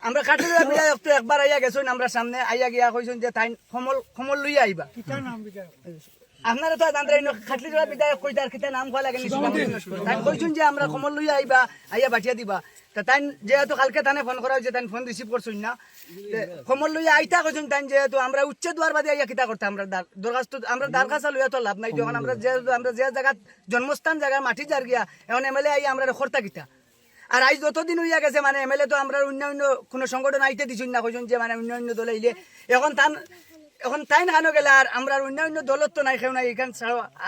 আমরা কাঠের বিদায় একটু একবার আইয়া গেছুন আমরা সামনে আইয়া গিয়া কইছুন যে তাই কমল লইয়া আইবা আপনারা তো জানতে খাটলি জোড়া বিদায় কইতার কিতা নাম কয় লাগে তাই কইছুন যে আমরা কমল লইয়া আইবা আইয়া বাটিয়া দিবা তা তাই যেহেতু কালকে তানে ফোন করা হয়েছে তাই ফোন রিসিভ করছুন না কমল লইয়া আইতা কইছুন তাই যেহেতু আমরা উচ্চে দুয়ার বাদে আইয়া কিতা করতে আমরা দরখাস্ত আমরা দরখাস্ত লইয়া তো লাভ নাই যখন আমরা যে জায়গা জন্মস্থান জায়গা মাটি যার গিয়া এখন এমএলএ আইয়া আমরা খরতা কিতা আর আজ যতদিন হইয়া গেছে মানে এমএলএ তো আমরা অন্য কোনো সংগঠন আইতে দিছুন না কইছুন যে মানে অন্য দল আইলে এখন তাই নানো গেলে আর আমরা অন্য দলত তো নাই খেও নাই এখান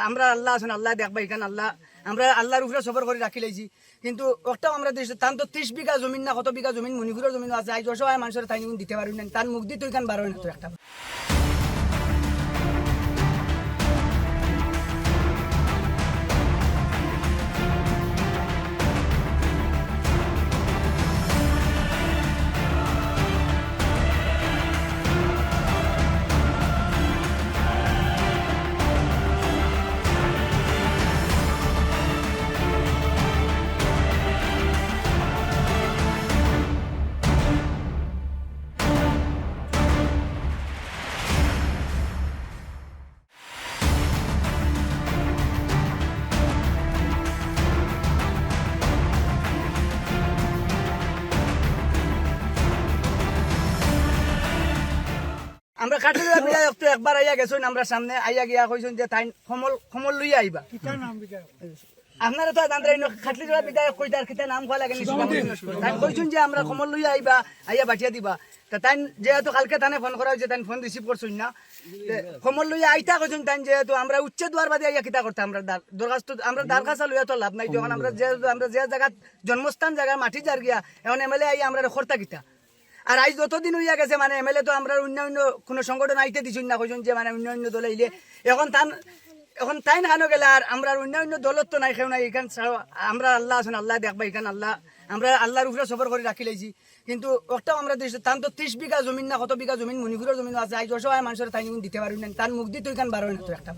আমরা আল্লাহ আছেন আল্লাহ দেখবা এখান আল্লাহ আমরা আল্লাহর উপরে সফর করে রাখি লাইছি কিন্তু ওটাও আমরা দিয়েছি তান তো 30 বিঘা জমিন না কত বিঘা জমিন মণিপুরের জমিন আছে আজ অসহায় মানুষের তাই দিতে পারবেন না তার মুখ দিয়ে তো এখান বারো না তো একটা আমরা কাঠের বিদায় একটু একবার আইয়া গেছুন আমরা সামনে আইয়া গিয়া কইছুন যে তাই কমল লইয়া আইবা আপনারা তো জানতে খাটলি জোড়া বিদায় কইতার কিতা নাম কয় লাগে তাই কইছুন যে আমরা কমল লইয়া আইবা আইয়া বাটিয়া দিবা তা তাই যেহেতু কালকে তানে ফোন করা হয়েছে তাই ফোন রিসিভ করছুন না কমল লইয়া আইতা কইছুন তাই যেহেতু আমরা উচ্চে দুয়ার বাদে আইয়া কিতা করতে আমরা দরখাস্ত লইয়া তো লাভ নাই যখন আমরা যে জায়গা জন্মস্থান জায়গা মাটি যার গিয়া এখন এমএলএ আইয়া আমরা খরতা কিতা আর আজ যতদিন হইয়া গেছে মানে এমএলএ তো আমরা অন্য কোনো সংগঠন আইতে দিছুন না কইছুন যে মানে অন্য দল আইলে এখন তাই নানো গেলে আর আমরা অন্য দলত তো নাই খেও নাই এখান আমরা আল্লাহ আছেন আল্লাহ দেখবা এখান আল্লাহ আমরা আল্লাহর উপরে সফর করে রাখি লাইছি কিন্তু ওটাও আমরা দিয়েছি তান তো 30 বিঘা জমিন না কত বিঘা জমিন মণিপুরের জমিন আছে আজ অসহায় মানুষের তাই দিতে পারবেন না তার মুখ দিয়ে তো এখান বারো না তো একটা